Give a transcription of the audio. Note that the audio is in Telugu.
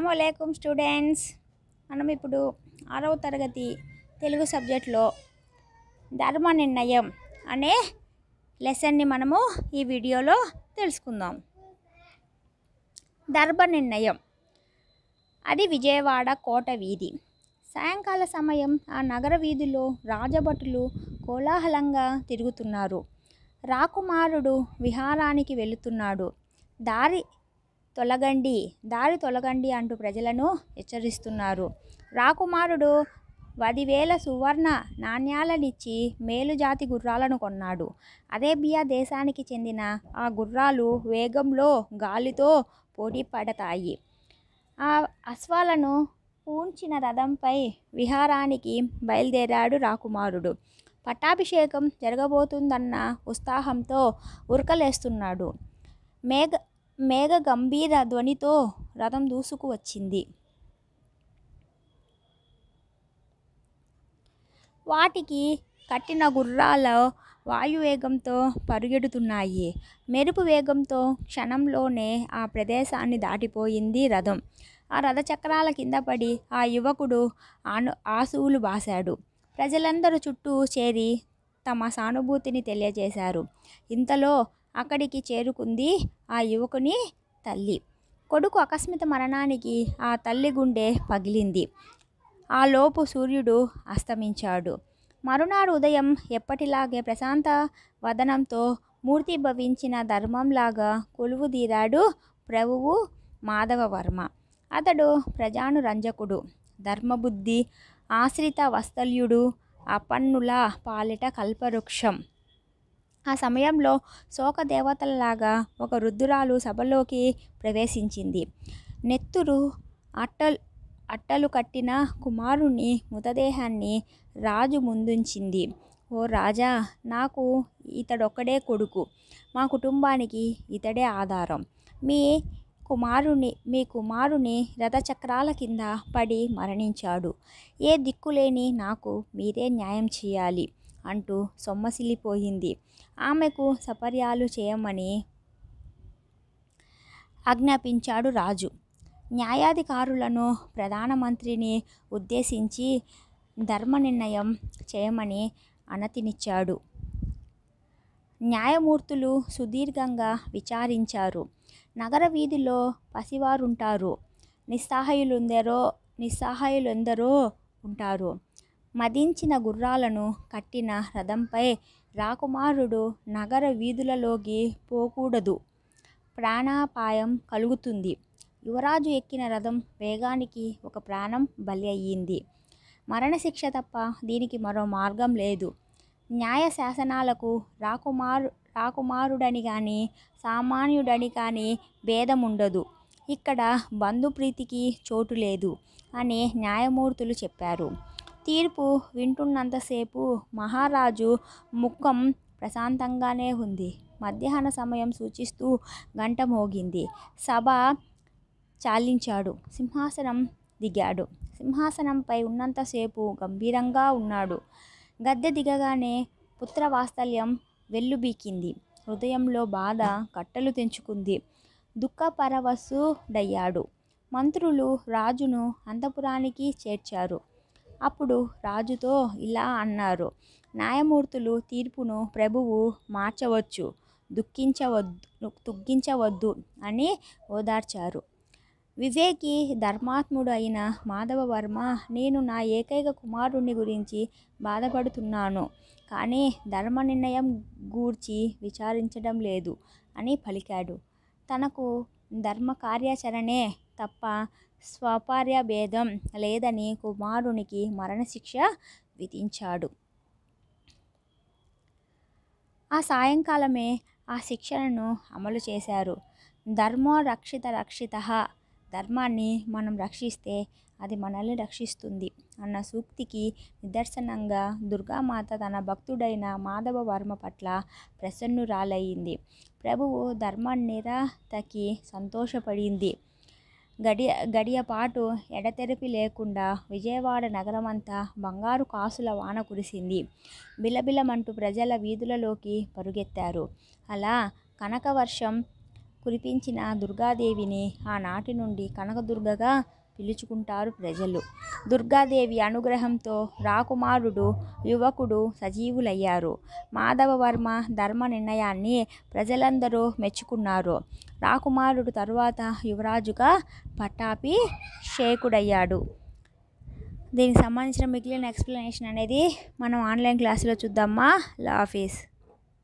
అస్సలాముఅలైకుం స్టూడెంట్స్. మనం ఇప్పుడు 6వ తరగతి తెలుగు సబ్జెక్ట్లో ధర్మ నిర్ణయం అనే లెసన్ని మనము ఈ వీడియోలో తెలుసుకుందాం. ధర్మ నిర్ణయం అది విజయవాడ కోట వీధి. సాయంకాల సమయం ఆ నగర వీధిలో రాజభటులు కోలాహలంగా తిరుగుతున్నారు. రాకుమారుడు విహారానికి వెళుతున్నాడు. దారి తొలగండి అంటూ ప్రజలను హెచ్చరిస్తున్నారు. రాకుమారుడు 10,000 సువర్ణ నాణ్యాలనిచ్చి మేలుజాతి గుర్రాలను కొన్నాడు. అరేబియా దేశానికి చెందిన ఆ గుర్రాలు వేగంలో గాలితో పోటీ పడతాయి. ఆ అశ్వాలను పూంచిన రథంపై విహారానికి బయలుదేరాడు రాకుమారుడు. పట్టాభిషేకం జరగబోతుందన్న ఉత్సాహంతో ఉరకలేస్తున్నాడు. మేఘ గంభీర ధ్వనితో రథం దూసుకు వచ్చింది. వాటికి కట్టిన గుర్రాలు వాయువేగంతో పరుగెడుతున్నాయి. మెరుపు వేగంతో క్షణంలోనే ఆ ప్రదేశాన్ని దాటిపోయింది రథం. ఆ రథచక్రాల కింద పడి ఆ యువకుడు ఆసువులు బాశాడు. ప్రజలందరూ చుట్టూ చేరి తమ సానుభూతిని తెలియజేశారు. ఇంతలో అక్కడికి చేరుకుంది ఆ యువకుని తల్లి. కొడుకు అకస్మాత్ మరణానికి ఆ తల్లి గుండె పగిలింది. ఆ లోపు సూర్యుడు అస్తమించాడు. మరునాడు ఉదయం ఎప్పటిలాగే ప్రశాంత వదనంతో మూర్తిభవించిన ధర్మంలాగా కొలువుదీరాడు ప్రభువు మాధవవర్మ. అతడు ప్రజానురంజకుడు, ధర్మబుద్ధి ఆశ్రిత వత్సల్యుడు, అపన్నుల పాలిట కల్పవృక్షం. ఆ సమయంలో శోకదేవతలాగా ఒక వృద్ధురాలు సభలోకి ప్రవేశించింది. నెత్తురు అట్టలు కట్టిన కుమారుని మృతదేహాన్ని రాజు ముందుంచింది. ఓ రాజా, నాకు ఇతడొక్కడే కొడుకు. మా కుటుంబానికి ఇతడే ఆధారం. మీ కుమారుని రథచక్రాల కింద పడి మరణించాడు. ఏ దిక్కులేని నాకు మీరే న్యాయం చేయాలి అంటూ సొమ్మసిల్లిపోయింది. ఆమెకు సపర్యలు చేయమని ఆజ్ఞాపించాడు రాజు. న్యాయాధికారులను ప్రధానమంత్రిని ఉద్దేశించి ధర్మనిర్ణయం చేయమని అనతినిచ్చాడు. న్యాయమూర్తులు సుదీర్ఘంగా విచారించారు. నగర వీధిలో పసివారుంటారు, నిస్సహాయులెందరో ఉంటారు. మదించిన గుర్రాలను కట్టిన రథంపై రాకుమారుడు నగర వీధులలోకి పోకూడదు, ప్రాణాపాయం కలుగుతుంది. యువరాజు ఎక్కిన రథం వేగానికి ఒక ప్రాణం బలి అయ్యింది. మరణశిక్ష తప్ప దీనికి మరో మార్గం లేదు. న్యాయ శాసనాలకు రాకుమారుడని కానీ సామాన్యుడని కానీ భేదముండదు. ఇక్కడ బంధుప్రీతికి చోటు లేదు అని న్యాయమూర్తులు చెప్పారు. తీర్పు వింటున్నంతసేపు మహారాజు ముఖం ప్రశాంతంగానే ఉంది. మధ్యాహ్న సమయం సూచిస్తూ గంట మోగింది. సభ చాలించాడు. సింహాసనం దిగాడు. సింహాసనంపై ఉన్నంతసేపు గంభీరంగా ఉన్నాడు. గద్దె దిగగానే పుత్రవాత్సల్యం వెల్లుబీకింది. హృదయంలో బాధ కట్టలు తెంచుకుంది. దుఃఖపరవశుడయ్యాడు. మంత్రులు రాజును అంతఃపురానికి చేర్చారు. అప్పుడు రాజుతో ఇలా అన్నారు. న్యాయమూర్తులు తీర్పును ప్రభువు మార్చవచ్చు, దుఃఖించవద్దు అని ఓదార్చారు. వివేకి, ధర్మాత్ముడు అయిన మాధవవర్మ, నేను నా ఏకైక కుమారుని గురించి బాధపడుతున్నాను, కానీ ధర్మ నిర్ణయం గూర్చి విచారించడం లేదు అని పలికాడు. తనకు ధర్మ కార్యాచరణే తప్ప స్వపర్యభేదం లేదని కుమారునికి మరణశిక్ష విధించాడు. ఆ సాయంకాలమే ఆ శిక్షను అమలు చేశారు. ధర్మో రక్షితః, ధర్మాన్ని మనం రక్షిస్తే అది మనల్ని రక్షిస్తుంది అన్న సూక్తికి నిదర్శనంగా దుర్గామాత తన భక్తుడైన మాధవవర్మ పట్ల ప్రసన్నురాలయ్యింది. ప్రభువు ధర్మనిరతకి సంతోషపడింది. గడియపాటు ఎడతెరిపి లేకుండా విజయవాడ నగరమంతా బంగారు కాసుల వాన కురిసింది. బిలబిలమంటూ ప్రజల వీధులలోకి పరుగెత్తారు. అలా కనకవర్షం కురిపించిన దుర్గాదేవిని ఆనాటి నుండి కనకదుర్గగా పిలుచుకుంటారు ప్రజలు. దుర్గాదేవి అనుగ్రహంతో రాకుమారుడు యువకుడు సజీవులయ్యారు. మాధవవర్మ ధర్మ నిర్ణయాన్ని ప్రజలందరూ మెచ్చుకున్నారు. రాకుమారుడు తరువాత యువరాజుగా పట్టాభిషేకుడయ్యాడు. దీనికి సంబంధించిన మిగిలిన ఎక్స్ప్లెనేషన్ అనేది మనం ఆన్లైన్ క్లాసులో చూద్దామా. అల్లా హాఫీజ్.